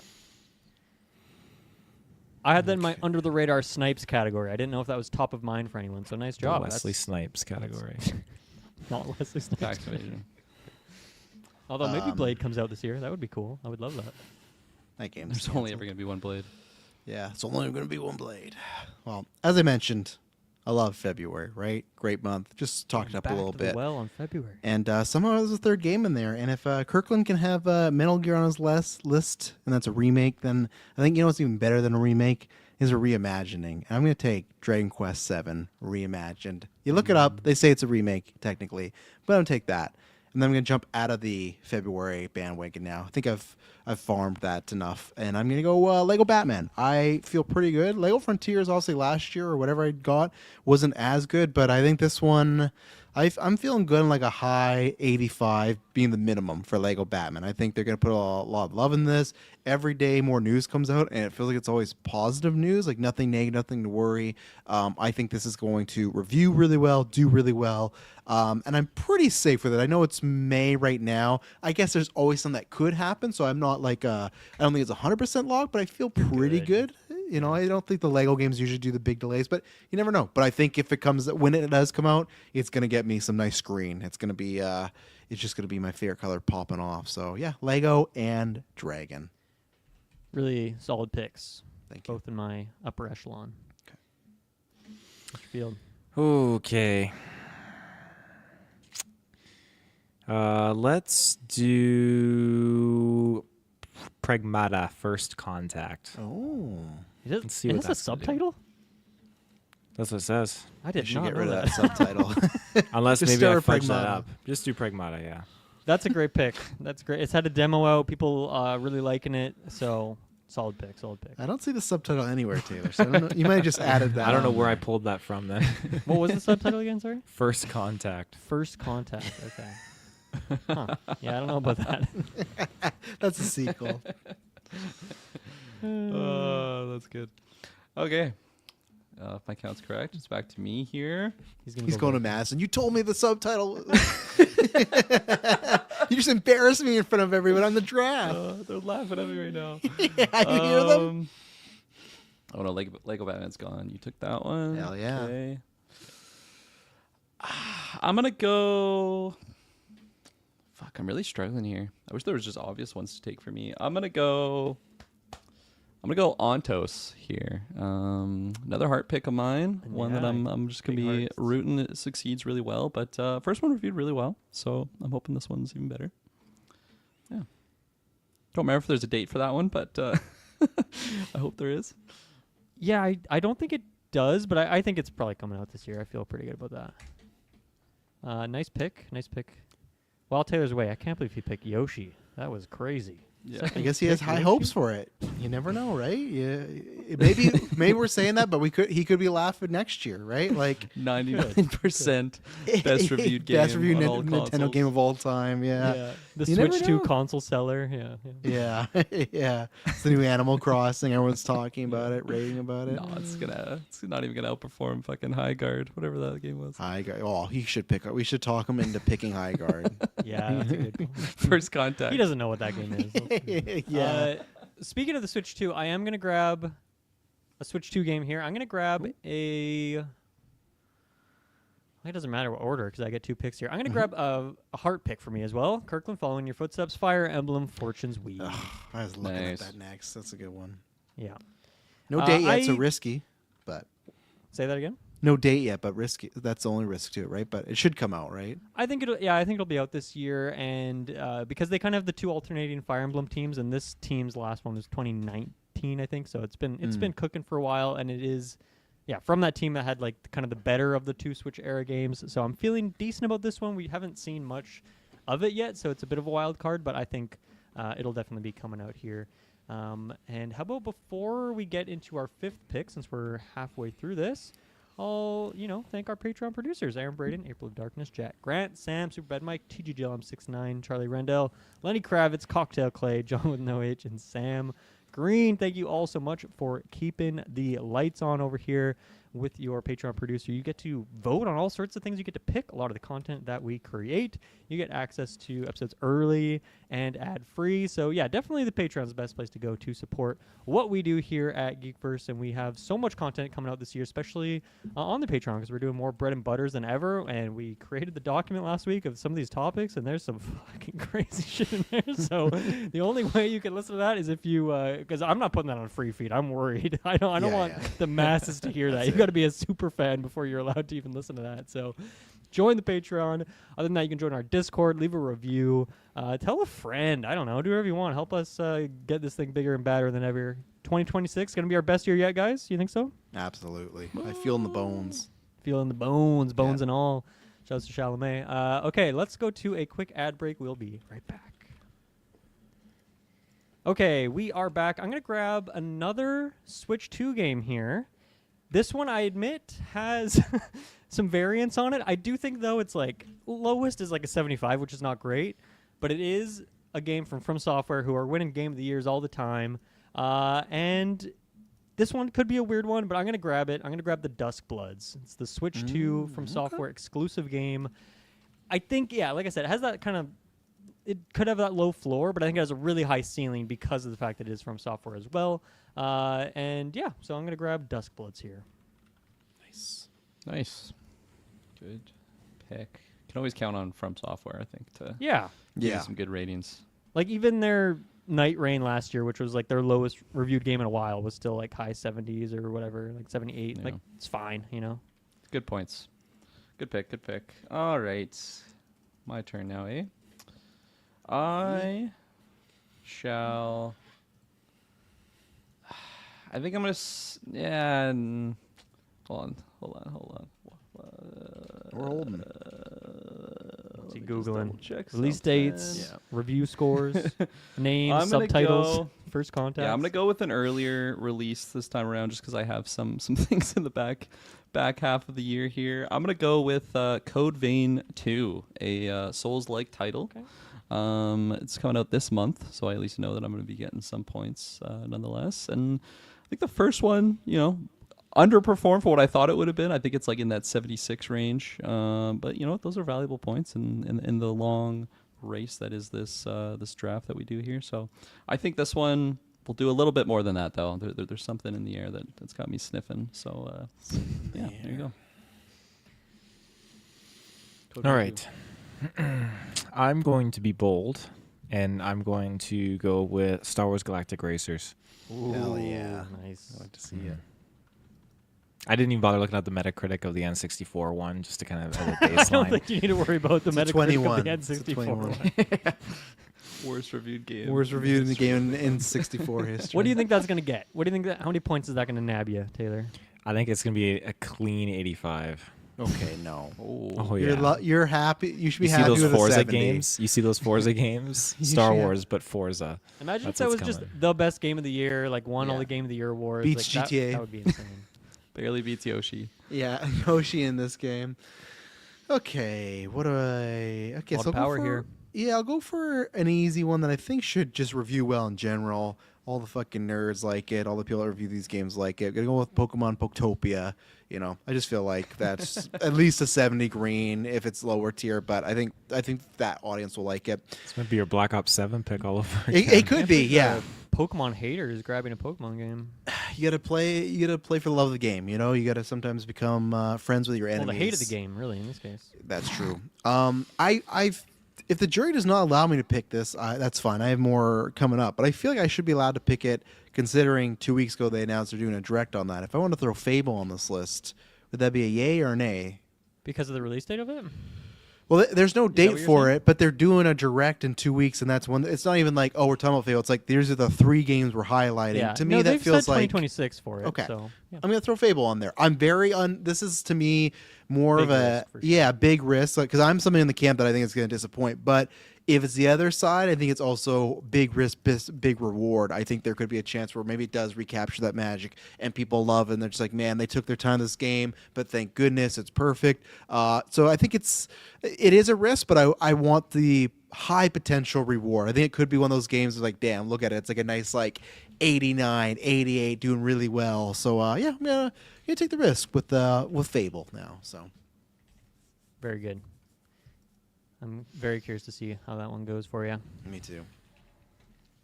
I had that in my under the radar snipes category. I didn't know if that was top of mind for anyone. So nice The job. Wesley That's Snipes category. not Wesley Snipes. Tax evasion. Although maybe Blade comes out this year. That would be cool. I would love that. That game. There's only ever going to be one blade. Yeah, it's only going to be one blade. Well, as I mentioned, I love February, right? Great month. Just talked up a Back little to the bit. well on February. And somehow there's a third game in there. And if Kirklin can have Metal Gear on his list, and that's a remake, then I think what's even better than a remake is a reimagining. And I'm going to take Dragon Quest VII Reimagined. You look it up, they say it's a remake, technically. But I'm going to take that. And then I'm going to jump out of the February bandwagon now. I think I've farmed that enough. And I'm going to go Lego Batman. I feel pretty good. Lego Frontiers, obviously last year or whatever I got, wasn't as good. But I think this one, I'm feeling good in like a high 85 being the minimum for Lego Batman. I think they're going to put a lot of love in this. Every day more news comes out, and it feels like it's always positive news, like nothing negative, nothing to worry. I think this is going to review really well, do really well, and I'm pretty safe with it. I know it's May right now. I guess there's always something that could happen, so I'm not like I don't think it's 100% locked, but I feel pretty good. You know, I don't think the Lego games usually do the big delays, but you never know. But I think if it comes, when it does come out, it's going to get me some nice green. It's going to be, it's just going to be my favorite color popping off. So yeah, Lego and Dragon. Really solid picks. Thank you. Both in my upper echelon. Okay. Mr. Field. Okay. Let's do Pragmata First Contact. Oh, Let's see what is this a that's gonna do. subtitle? That's what it says. I did you should not get know rid that. of that subtitle. Unless Just maybe I start fudged that Pragmata. up. Just do Pragmata, yeah. That's a great pick. That's great. It's had a demo out. People really liking it. So solid pick. Solid pick. I don't see the subtitle anywhere, Taylor. So I don't know. You might have just added that. I don't know on where I there. pulled that from then. What was the subtitle again? Sorry. First Contact. First Contact. Okay. Huh. Yeah, I don't know about that. That's a sequel. Oh, that's good. Okay. If my count's correct, it's back to me here. He's going to Madison. You told me the subtitle. You just embarrassed me in front of everyone on the draft. They're laughing at me right now. Yeah, you hear them? Oh no, Lego Batman's gone. You took that one. Hell yeah. Okay. I'm gonna go. Fuck, I'm really struggling here. I wish there was just obvious ones to take for me. I'm gonna go Ontos here. Another heart pick of mine. One that Yeah, I'm just gonna big be hearts. rooting it succeeds really well. But first one reviewed really well, so I'm hoping this one's even better. Yeah. Don't remember if there's a date for that one, but I hope there is. Yeah, I don't think it does, but I think it's probably coming out this year. I feel pretty good about that. Nice pick. Nice pick. While Taylor's away, I can't believe he picked Yoshi. That was crazy. Yeah. I guess he has Pick high Yoshi? hopes for it. You never know, right? Yeah, maybe we're saying that, but he could be laughing next year, right? Like 99% best reviewed game. best reviewed on all Nintendo consoles. game of all time. Yeah, The You never Switch 2 know. console seller. Yeah. yeah. It's the new Animal Crossing. Everyone's talking about it, raving about it. No, it's not even gonna outperform fucking High Guard, whatever that game was. High Guard. Oh, he should pick. We should talk him into picking High Guard. Yeah, that's a good one. First Contact. He doesn't know what that game is. Yeah. Speaking of the Switch 2, I am going to grab a Switch 2 game here. I'm going to grab a... It doesn't matter what order because I get two picks here. I'm going to grab a heart pick for me as well. Kirkland, following your footsteps. Fire Emblem Fortune's Weave. I was looking Nice. at that next. That's a good one. Yeah. No date yet, so I- risky, but Say that again? no date yet, but risky. That's the only risk to it, right? But it should come out, right? I think it'll be out this year, and because they kind of have the two alternating Fire Emblem teams, and this team's last one was 2019, I think. So it's been cooking for a while, and it is, from that team that had like kind of the better of the two Switch era games. So I'm feeling decent about this one. We haven't seen much of it yet, so it's a bit of a wild card, but I think it'll definitely be coming out here. And how about before we get into our fifth pick, since we're halfway through this, I'll, thank our Patreon producers, Aaron Braden, April of Darkness, Jack Grant, Sam, Superbad Mike, TGJLM69, Charlie Rendell, Lenny Kravitz, Cocktail Clay, John with no H, and Sam Green. Thank you all so much for keeping the lights on over here with your Patreon producer. You get to vote on all sorts of things. You get to pick a lot of the content that we create. You get access to episodes early and ad-free. So yeah, definitely the Patreon's the best place to go to support what we do here at Geekverse. And we have so much content coming out this year, especially on the Patreon, because we're doing more bread and butters than ever. And we created the document last week of some of these topics, and there's some fucking crazy shit in there. So the only way you can listen to that is if you, because I'm not putting that on a free feed. I'm worried. I don't want the masses to hear that. You got to be a super fan before you're allowed to even listen to that. So join the Patreon. Other than that, you can join our Discord, leave a review, tell a friend. I don't know, do whatever you want. Help us get this thing bigger and badder than ever. 2026 gonna be our best year yet, guys. You think so? Absolutely. I feel in the bones. Feeling the bones Yeah. and all. Shouts to Chalamet. Okay, let's go to a quick ad break. We'll be right back. Okay, we are back. I'm going to grab another Switch 2 game here. This one, I admit, has some variance on it. I do think, though, it's like lowest is like a 75, which is not great, but it is a game from Software, who are winning Game of the Years all the time. And this one could be a weird one, but I'm going to grab it. I'm going to grab the Dusk Bloods. It's the Switch 2 from Software exclusive game. I think, yeah, like I said, it has that kind of, it could have that low floor, but I think it has a really high ceiling because of the fact that it is from Software as well. And yeah, so I'm going to grab Dusk Bloods here. Nice. Good pick. Can always count on From Software, I think, to Yeah. give you some good ratings. Like even their Night Rain last year, which was like their lowest reviewed game in a while, was still like high 70s or whatever, like 78. Yeah. Like it's fine, you know. Good points. Good pick. Good pick. All right. My turn now, eh? I shall. I think I'm gonna. Hold on. We're holding. What's he Googling? Check Release dates, review scores, names, I'm gonna subtitles, go- first contact. Yeah, I'm gonna go with an earlier release this time around, just because I have some things in the back half of the year here. I'm gonna go with Code Vein 2, a Souls-like title. Okay. It's coming out this month, so I at least know that I'm gonna be getting some points nonetheless. And I think the first one, underperformed for what I thought it would have been. I think it's like in that 76 range. But those are valuable points in the long race that is this draft that we do here. So I think this one will do a little bit more than that, though. There's something in the air that's got me sniffing. So yeah, there you go. All right. I'm going to be bold, and I'm going to go with Star Wars Galactic Racers. Ooh, Hell yeah. Nice. I'd like to see it. I didn't even bother looking at the Metacritic of the N64 one, just to kind of have a I don't baseline. think you need to worry about the It's a Metacritic 21. of the It's a N64 21. one. Worst reviewed game. Worst reviewed in the game in 64 history. What do you think that's going to get? What do you think? How many points is that going to nab you, Taylor? I think it's going to be a clean 85. Okay, no. Oh, You're, yeah. you're happy. You should be You see happy those with a Forza 70. games? You see those Forza games? You Star should. Wars, but Forza. Imagine That's if that was what's just coming. the best game of the year, like won all Yeah. the Game of the Year awards. Beats like, GTA. That would be insane. Barely beats Yoshi. Yeah, Yoshi in this game. Okay, what do I? Okay, Lot so of I'll go power for, here. Yeah, I'll go for an easy one that I think should just review well in general. All the fucking nerds like it. All the people that review these games like it. Gonna go with Pokemon Poketopia. I just feel like that's at least a 70 green if it's lower tier. But I think that audience will like it. This might be your Black Ops 7 pick all over It, again. it could be, yeah. Pokemon haters grabbing a Pokemon game. You gotta play for the love of the game. You gotta sometimes become friends with your enemies. Well, the hate of the game, really, in this case. That's true. If the jury does not allow me to pick this, that's fine. I have more coming up, but I feel like I should be allowed to pick it, considering 2 weeks ago they announced they're doing a direct on that. If I want to throw Fable on this list, would that be a yay or a nay? Because of the release date of it? Well, there's no that date what you're for saying? it, but they're doing a direct in 2 weeks, and that's one. It's not even like, oh, we're talking about Fable. It's like these are the 3 games we're highlighting. Yeah. To me, no, that they've feels said like 2026 for it. Okay. So, yeah. I'm gonna throw Fable on there. I'm very This is to me more Big of a risk, for sure. big risk, because I'm somebody in the camp that I think is gonna disappoint. But if it's the other side, I think it's also big risk, big reward. I think there could be a chance where maybe it does recapture that magic, and people love it, and they're just like, man, they took their time this game, but thank goodness it's perfect. So I think it is a risk, but I want the high potential reward. I think it could be one of those games that's like, damn, look at it. It's like a nice 89, 88, doing really well. So yeah, I'm gonna take the risk with Fable now. So Very good. I'm very curious to see how that one goes for you. me too.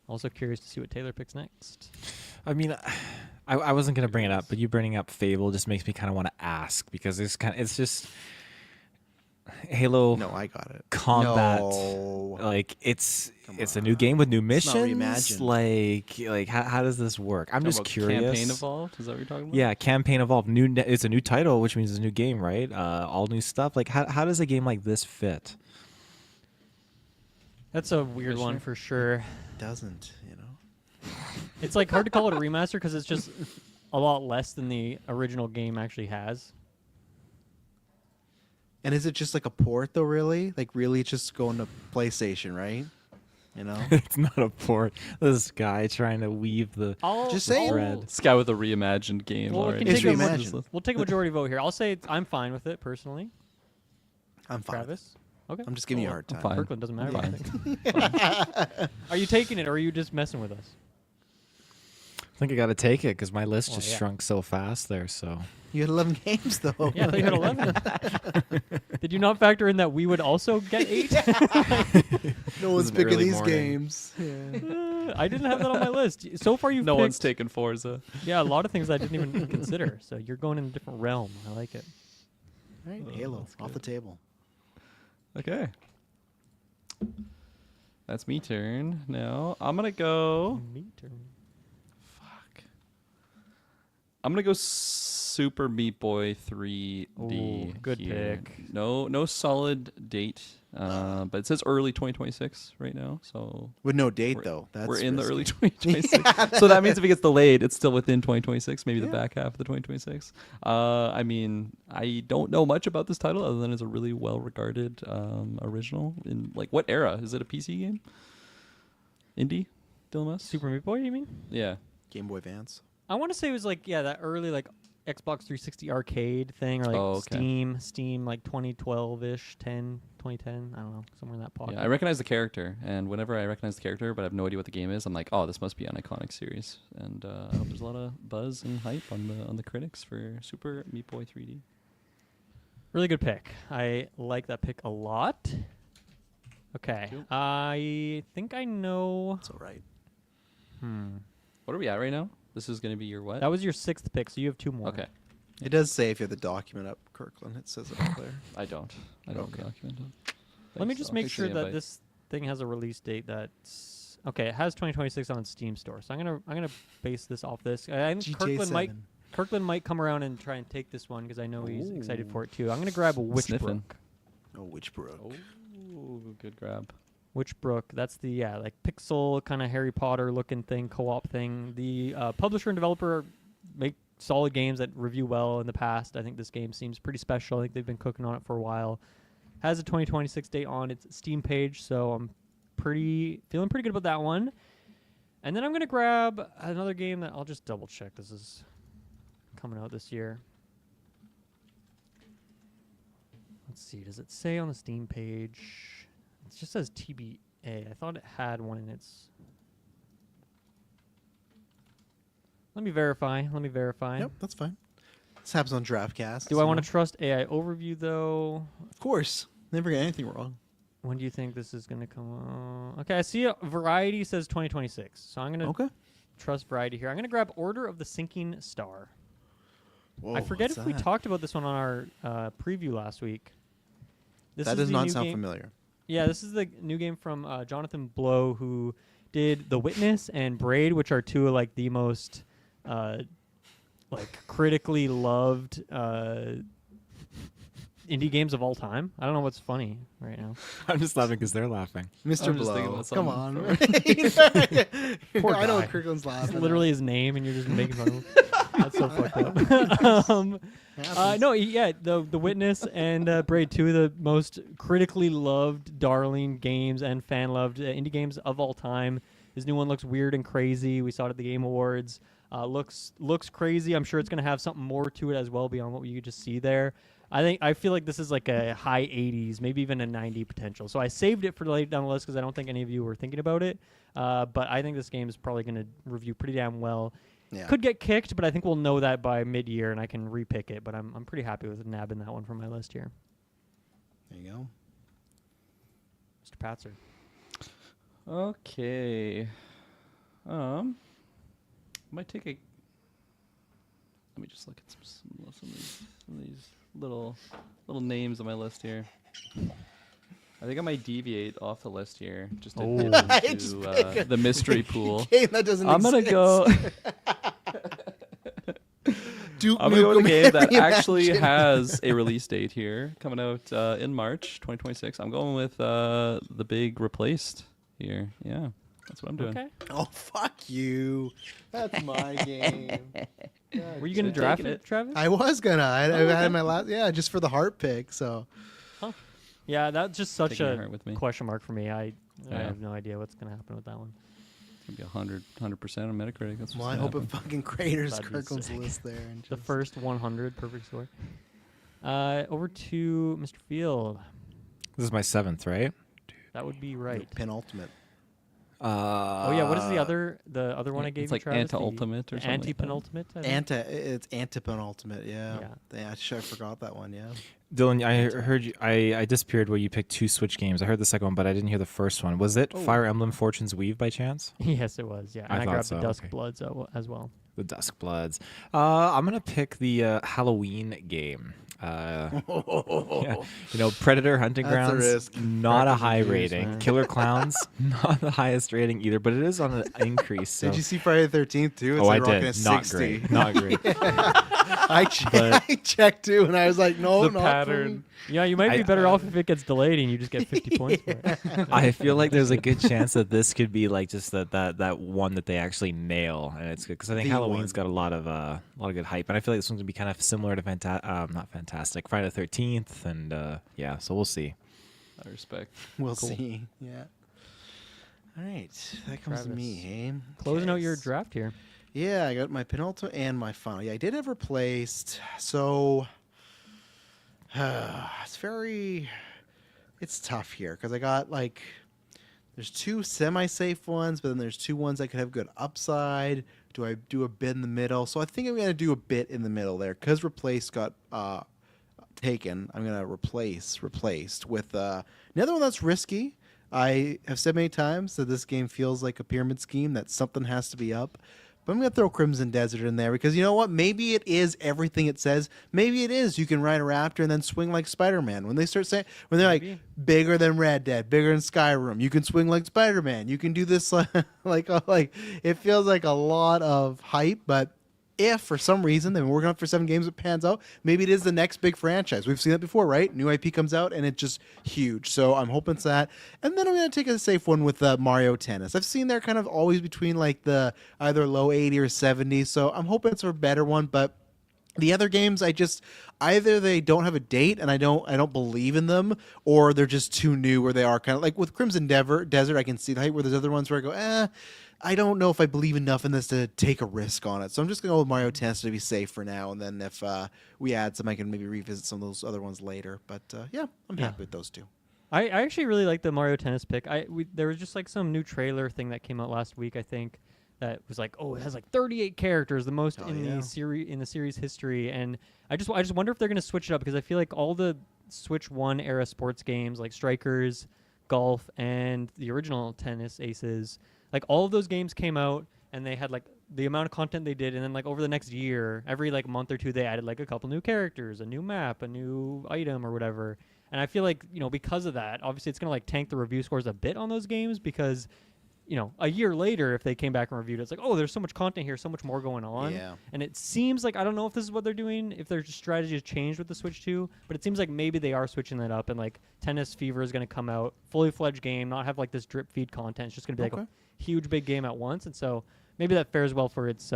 Also curious to see what Taylor picks next. I mean, I wasn't going to bring it up, but you bringing up Fable just makes me kind of want to ask, because it's just Halo No, I got it. combat. No. Like it's Come a new game with new It's not missions. reimagined. Like how does this work? I'm Talking just about curious. Campaign evolved? Is that what you're talking about? Yeah, campaign evolved. It's a new title, which means it's a new game, right? All new stuff. Like how does a game like this fit? That's a weird one Commissioner? for sure. Doesn't It's like hard to call it a remaster because it's just a lot less than the original game actually has. And is it just like a port though? Really, it's just going to PlayStation, right? You know, It's not a port. This guy trying to weave the just saying. thread. This guy with a reimagined game Well, we already. can It's take a reimagined. We'll take a majority vote here. I'll say I'm fine with it personally. I'm fine. Travis? Okay. I'm just giving you a hard I'm time. fine. Kirkland doesn't matter. Fine. I think. Are you taking it or are you just messing with us? I think I got to take it because my list Well, just yeah. shrunk so fast there. So You had 11 games though. Yeah, I thought you had 11. Did you not factor in that we would also get 8? No one's an picking early these morning. games. Yeah. I didn't have that on my list. So far you've No picked, one's taken Forza. Yeah, a lot of things I didn't even consider. So you're going in a different realm. I like it. All right, Halo off the table. Okay. That's me turn now. I'm gonna go. Me turn. Fuck. I'm gonna go Super Meat Boy 3D. Ooh, good here. pick. No solid date, but it says early 2026 right now. So With no date we're, though. That's we're in the risky. early 2026. So that means if it gets delayed, it's still within 2026, maybe the Yeah. back half of the 2026. I mean, I don't know much about this title other than it's a really well-regarded original. In like what era? Is it a PC game? Indie? Dilemmas? Super Meat Boy, you mean? Yeah. Game Boy Advance. I want to say it was like that early like Xbox 360 arcade thing or like Steam like 2012ish, 2010, I don't know, somewhere in that pocket. Yeah, I recognize the character, and whenever I recognize the character but I have no idea what the game is, I'm like, oh, this must be an iconic series. And I hope there's a lot of buzz and hype on the critics for Super Meat Boy 3D. Really good pick. I like that pick a lot. Okay. Cool. I think I know. That's all right. What are we at right now? This is going to be your what? That was your 6th pick, so you have 2 more. Okay. It does say if you have the document up, Kirkland. It says it up there. I don't Okay. document it. Let me Thanks, just though. make Thanks for sure the that invite. this thing has a release date that's okay. It has 2026 on its Steam store, so I'm gonna base this off this. I think GTA Kirkland might come around and try and take this one because I know he's excited Ooh. for it too. I'm gonna grab Witchbrook. Sniffin'. Oh, Witchbrook. Oh, good grab. Witchbrook. That's the like pixel kind of Harry Potter looking thing, co-op thing. The publisher and developer make solid games that review well in the past. I think this game seems pretty special. I think they've been cooking on it for a while. Has a 2026 date on its Steam page, so I'm feeling pretty good about that one. And then I'm gonna grab another game that I'll just double check. This is coming out this year. Let's see. Does it say on the Steam page? It just says TBA. I thought it had one in its. Let me verify. Yep, that's fine. This happens on Draftcast. Do I want to trust AI Overview though? Of course. Never get anything wrong. When do you think this is going to come out? Okay, I see Variety says 2026. So I'm going to Okay. trust Variety here. I'm going to grab Order of the Sinking Star. Whoa, I forget what's if we that? talked about this one on our preview last week. This That is does the not new sound game. familiar. Yeah, this is the new game from Jonathan Blow, who did The Witness and Braid, which are two of like the most like critically loved indie games of all time. I don't know what's funny right now. I'm just laughing because they're laughing. Mr. I'm just thinking Blow. about Come something on. Poor I know guy. Kirkland's It's laughing. literally his name, and you're just making fun of him. That's so fucked up. No, yeah, the Witness and Braid, two of the most critically loved, darling games and fan-loved indie games of all time. His new one looks weird and crazy. We saw it at the Game Awards. Looks crazy. I'm sure it's gonna have something more to it as well beyond what you could just see there. I feel like this is like a high 80s, maybe even a 90 potential. So I saved it for later down the list because I don't think any of you were thinking about it. But I think this game is probably going to review pretty damn well. Yeah. Could get kicked, but I think we'll know that by mid-year, and I can repick it. But I'm pretty happy with nabbing that one from my list here. There you go. Mr. Patzer. Okay. Might take a. Let me just look at some of these little names on my list here. I think I might deviate off the list here just to Oh. get Just into pick a the mystery pool. Game that doesn't I'm gonna exist. go. Duke I'm gonna go with a game that Nukem actually Reimagined. has a release date here, coming out in March 2026. I'm going with the big Replaced here. Yeah, that's what I'm doing. Okay. Oh, fuck you. That's my game. Were you going to Taking draft it. it, Travis? I was gonna. I had my last. Yeah, just for the heart pick. So Yeah, that's just such Taking your a heart with me. question mark for me. I Yeah. have no idea what's going to happen with that one. It's gonna be 100% on Metacritic. That's Well, what's I gonna hope happen. it fucking craters That'd be Kirkland's sick. list there. And The just- first 100 perfect score. Over to Mr. Field. This is my 7th, right? That would be your right. penultimate. Oh yeah, what is the other one I gave It's you, like Travis? anti-ultimate or The something like that. anti-penultimate. I think? It's antipenultimate, yeah. Yeah. I forgot that one, yeah. Dylan, I heard you. I disappeared where you picked 2 Switch games. I heard the second one, but I didn't hear the first one. Was it Oh. Fire Emblem Fortune's Weave by chance? Yes, it was. Yeah, I and I thought grabbed so, the Dusk okay. Bloods as well. The Dusk Bloods. I'm gonna pick the Halloween game. Yeah. Predator Hunting That's a Grounds. risk. Not a Crackers high and juice, rating. man. Killer Clowns. Not the highest rating either, but it is on an increase. So. Did you see Friday the 13th too? It's Oh, I like rocking did. a Not 60. great. Not great. I But- checked too, and I was like, no, The not pattern. Yeah, you might be I- better off if it gets delayed and you just get 50 points for it. I feel like there's a good chance that this could be like just that one that they actually nail, and it's good because I think The Halloween's one. got a lot of good hype, and I feel like this one's gonna be kind of similar to not Fantastic Friday the 13th, and yeah, so we'll see. I respect. We'll Cool. see. Yeah. All right, that comes to me, Travis. hey? Closing out your Okay, draft here. Yeah, I got my penultimate and my final. Yeah, I did have replaced. So it's tough here because I got like, there's 2 semi-safe ones, but then there's 2 ones that could have good upside. Do I do a bit in the middle? So I think I'm gonna do a bit in the middle there because replace got taken. I'm gonna replaced with another one that's risky. I have said many times that this game feels like a pyramid scheme, that something has to be up. But I'm going to throw Crimson Desert in there because you know what? Maybe it is everything it says. Maybe it is you can ride a raptor and then swing like Spider-Man. When they start saying, when they're like, Maybe. bigger than Red Dead, bigger than Skyrim, you can swing like Spider-Man. You can do this like it feels like a lot of hype, but if for some reason they've been working on it for 7 games, it pans out, maybe it is the next big franchise. We've seen that before, right? New IP comes out and it's just huge. So I'm hoping it's that. And then I'm going to take a safe one with Mario Tennis. I've seen they're kind of always between like the either low 80 or 70. So I'm hoping it's a better one, but the other games, either they don't have a date and I don't believe in them, or they're just too new where they are kind of like with Crimson Desert. I can see the hype where there's other ones where I go, I don't know if I believe enough in this to take a risk on it. So I'm just going to go with Mario Tennis to be safe for now. And then if we add some, I can maybe revisit some of those other ones later. But yeah, I'm Yeah. happy with those 2. I actually really like the Mario Tennis pick. There was just like some new trailer thing that came out last week, I think, that was like, oh, it has like 38 characters, the most Oh, in yeah. the series history. And I just wonder if they're going to switch it up because I feel like all the Switch 1 era sports games like Strikers, Golf, and the original Tennis Aces, like all of those games came out and they had like the amount of content they did, and then like over the next year, every like month or 2, they added like a couple new characters, a new map, a new item or whatever. And I feel like, because of that, obviously it's going to like tank the review scores a bit on those games because, a year later, if they came back and reviewed it, it's like, oh, there's so much content here, so much more going on. Yeah. And it seems like, I don't know if this is what they're doing, if their strategy has changed with the Switch 2, but it seems like maybe they are switching that up and like Tennis Fever is going to come out, fully fledged game, not have like this drip feed content. It's just going to be like Okay. a huge big game at once. And so maybe that fares well for its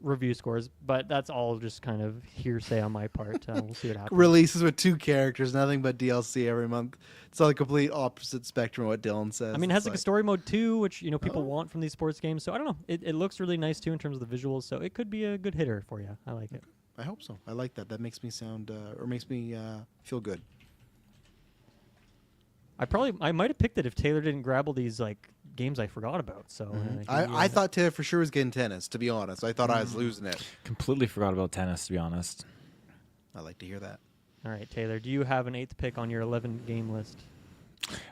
review scores, but that's all just kind of hearsay on my part. We'll see what happens. Releases with 2 characters, nothing but DLC every month. It's on the complete opposite spectrum of what Dylan says. I mean, it has It's like a story mode too, which people Oh. want from these sports games. So I don't know. It looks really nice too in terms of the visuals. So it could be a good hitter for you. I like it. I hope so. I like that. That makes me sound or makes me feel good. I might have picked it if Taylor didn't grab all these like games I forgot about. So I thought Taylor for sure was getting tennis. To be honest, I thought I was losing it. Completely forgot about tennis, to be honest. I like to hear that. All right, Taylor, do you have an 8th pick on your 11 game list?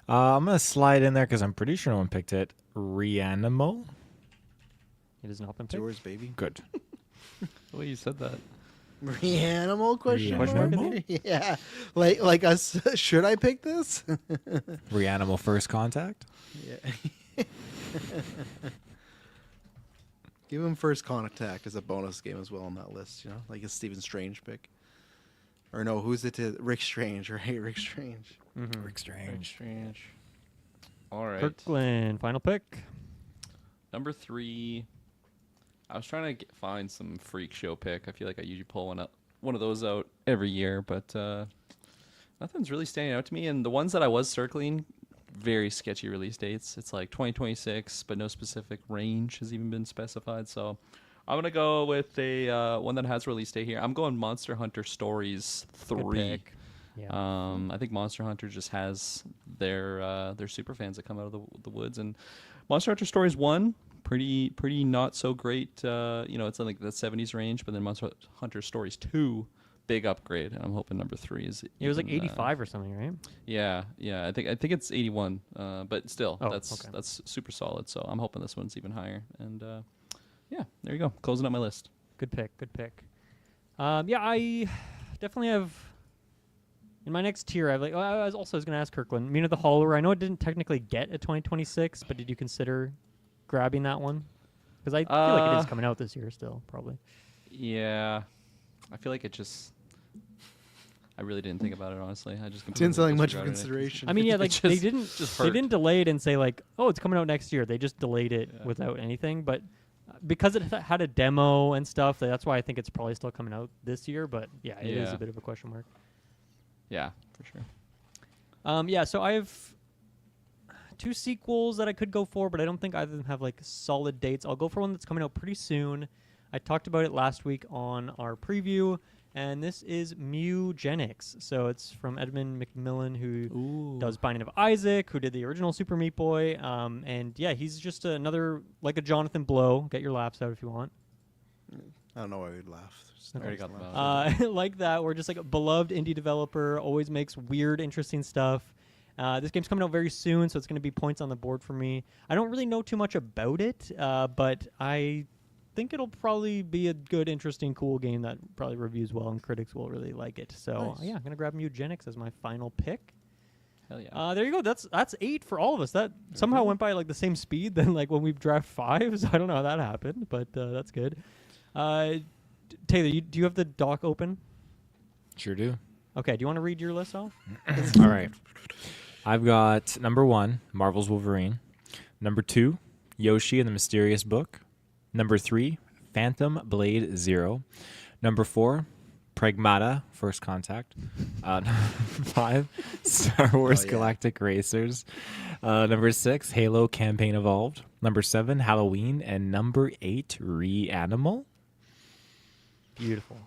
I'm gonna slide in there because I'm pretty sure no one picked it. Reanimo. It has not been It's picked. yours, baby. Good. The way you said that. Reanimal question Reanimal? mark? Yeah, like us. Should I pick this? Reanimal First Contact. Yeah. Give him First Contact as a bonus game as well on that list. Like a Stephen Strange pick. Or no, who's it? Rick Strange, right? Rick Strange. Mm-hmm. Rick Strange. Strange. All right. Kirklin, final pick. Number 3. I was trying to find some freak show pick. I feel like I usually pull one of those out every year, but nothing's really standing out to me. And the ones that I was circling very sketchy release dates. It's like 2026, but no specific range has even been specified. So I'm going to go with a one that has release date here. I'm going Monster Hunter Stories 3. Good pick. Yeah. I think Monster Hunter just has their super fans that come out of the woods, and Monster Hunter Stories 1, pretty not so great. It's in like the 70s range, but then Monster Hunter Stories 2, big upgrade, and I'm hoping number 3 is. It was like 85 or something, right? Yeah. I think it's 81, but still, Oh, that's okay. that's super solid. So I'm hoping this one's even higher. And yeah, there you go, closing up my list. Good pick. I definitely have. In my next tier, I was going to ask Kirklin. Mina the Hollower. I know it didn't technically get a 2026, but did you consider grabbing that one? Because I feel like it is coming out this year still, probably. Yeah, I feel like it just. I really didn't think about it, honestly. I just Didn't sound like much of a disregarded it. consideration. I mean, yeah, like just- they didn't just they hurt. didn't delay it and say like, oh, it's coming out next year. They just delayed it Yeah. without anything. But because it had a demo and stuff, that's why I think it's probably still coming out this year. But yeah, it is Yeah. a bit of a question mark. Yeah, for sure. So I have 2 sequels that I could go for, but I don't think either of them have like solid dates. I'll go for one that's coming out pretty soon. I talked about it last week on our preview, and this is Mewgenics. So it's from Edmund McMillan, who does Binding of Isaac, who did the original Super Meat Boy. And yeah, he's just another, like a Jonathan Blow. Get your laughs out if you want. I don't know why we'd laugh. Just I already noticed got laugh. them out. Like that, we're just like a beloved indie developer, always makes weird, interesting stuff. This game's coming out very soon, so it's going to be points on the board for me. I don't really know too much about it, but I think it'll probably be a good, interesting, cool game that probably reviews well and critics will really like it. So Nice. yeah, I'm going to grab Mewgenics as my final pick. Hell yeah. There you go. That's 8 for all of us. That somehow went by like the same speed than like when we draft 5. So I don't know how that happened, but that's good. Taylor, do you have the doc open? Sure do. Okay, do you want to read your list off? All right. I've got number 1, Marvel's Wolverine. Number 2, Yoshi and the Mysterious Book. Number 3, Phantom Blade Zero. Number 4, Pragmata, First Contact. Number 5, Star Wars yeah. Galactic Racers. Number 6, Halo Campaign Evolved. Number 7, Halloween. And number 8, Reanimal. Beautiful.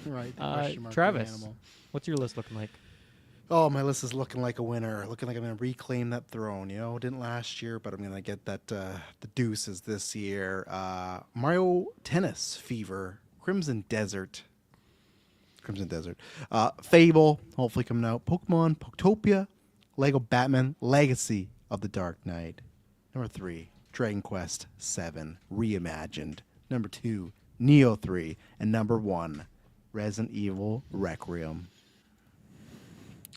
Right. question mark, Travis, animal. what's your list looking like? Oh, my list is looking like a winner. Looking like I'm going to reclaim that throne. Didn't last year, but I'm going to get that the deuces this year. Mario Tennis Fever, Crimson Desert, Fable, hopefully coming out. Pokemon, Poketopia, Lego Batman, Legacy of the Dark Knight. Number 3, Dragon Quest 7, Reimagined. Number 2, Neo 3, and number 1, Resident Evil Requiem.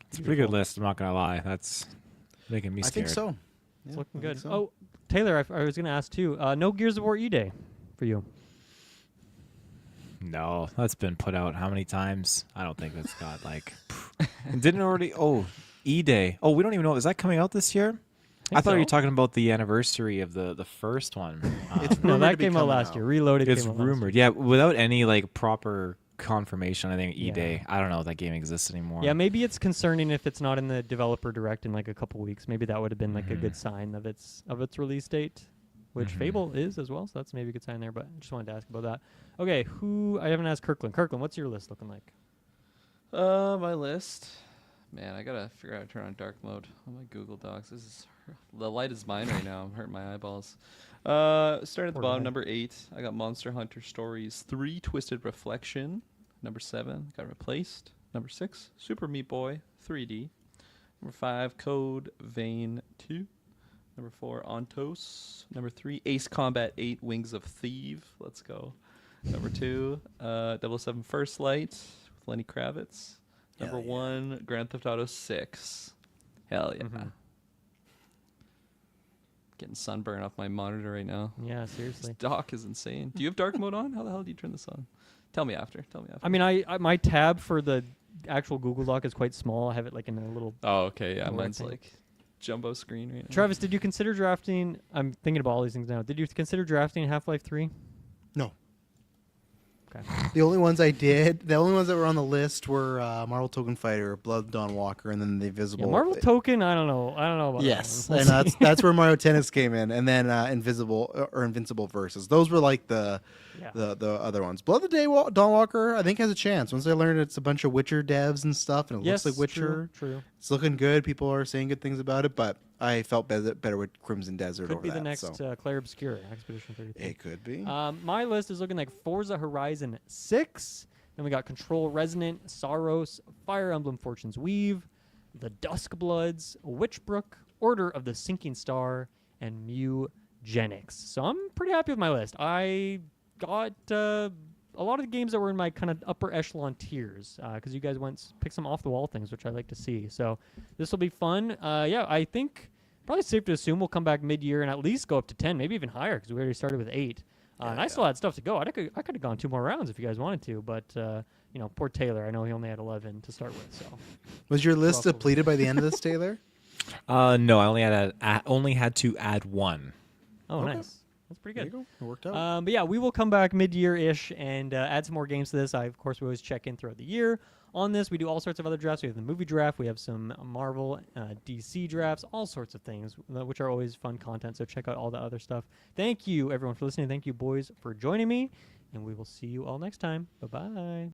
It's a pretty good list, I'm not going to lie. That's making me I scared. think so. It's Yeah, looking I good. think so. Oh, Taylor, I was going to ask too. No Gears of War E-Day for you. No, that's been put out how many times? I don't think it's got like. Didn't already? Oh, E-Day. Oh, we don't even know. Is that coming out this year? I thought you were talking about the anniversary of the first one. It's No, rumored that to be came out coming last year. Reloaded It's came out last rumored. Yeah, without any like proper confirmation. I think E-Day. Yeah. I don't know if that game exists anymore. Yeah, maybe it's concerning if it's not in the developer direct in like a couple weeks. Maybe that would have been like a good sign of its release date, which Fable is as well. So that's maybe a good sign there. But I just wanted to ask about that. Okay, I haven't asked Kirklin. Kirklin, what's your list looking like? My list. Man, I gotta figure out how to turn on dark mode on my Google Docs. The light is mine right now. I'm hurting my eyeballs. Start at the Poor bottom, guy. number 8. I got Monster Hunter Stories 3, Twisted Reflection. Number 7, got replaced. Number 6, Super Meat Boy 3D. Number 5, Code Vein 2. Number 4, Ontos. Number 3, Ace Combat 8, Wings of Thieve. Let's go. Number 2, 007 First Light with Lenny Kravitz. Number Hell yeah. 1, Grand Theft Auto 6. Hell yeah. Mhm. Getting sunburn off my monitor right now. Yeah, This seriously. dock is insane. Do you have dark mode on? How the hell do you turn this on? Tell me after. I mean, I my tab for the actual Google Doc is quite small. I have it like in a little. Oh, okay. Yeah, Little mine's rectangle. like jumbo screen right now. Travis, did you consider drafting? I'm thinking about all these things now. Did you consider drafting Half-Life 3? No. Okay. The only ones the only ones that were on the list were Marvel Token Fighter, Blood Dawn Walker, and then the Invisible. Yeah, Marvel Token, I don't know about Yes, that one. and that's where Mario Tennis came in, and then Invincible Versus. Those were like the other ones. Blood of the Dawn Walker, I think, has a chance. Once I learned it's a bunch of Witcher devs and stuff, and it looks like Witcher. True. It's looking good. People are saying good things about it, but I felt better with Crimson Desert Could over be that. the next So. Clair Obscura, Expedition 33. It could be. My list is looking like Forza Horizon 6. Then we got Control Resonant, Saros, Fire Emblem Fortune's Weave, The Duskbloods, Witchbrook, Order of the Sinking Star, and Mugenics. So I'm pretty happy with my list. I got a lot of the games that were in my kind of upper echelon tiers because you guys picked some off the wall things, which I like to see. So this will be fun. I think probably safe to assume we'll come back mid-year and at least go up to 10, maybe even higher because we already started with 8. And I still had stuff to go. I could have gone 2 more rounds if you guys wanted to, but poor Taylor. I know he only had 11 to start with. So was your list depleted by the end of this, Taylor? No, I only had to add 1. Oh, Okay. nice. That's pretty good. There you go. It worked out. But yeah, we will come back mid-year-ish and add some more games to this. Of course, we always check in throughout the year on this. We do all sorts of other drafts. We have the movie draft. We have some Marvel, DC drafts, all sorts of things, which are always fun content. So check out all the other stuff. Thank you, everyone, for listening. Thank you, boys, for joining me. And we will see you all next time. Bye-bye.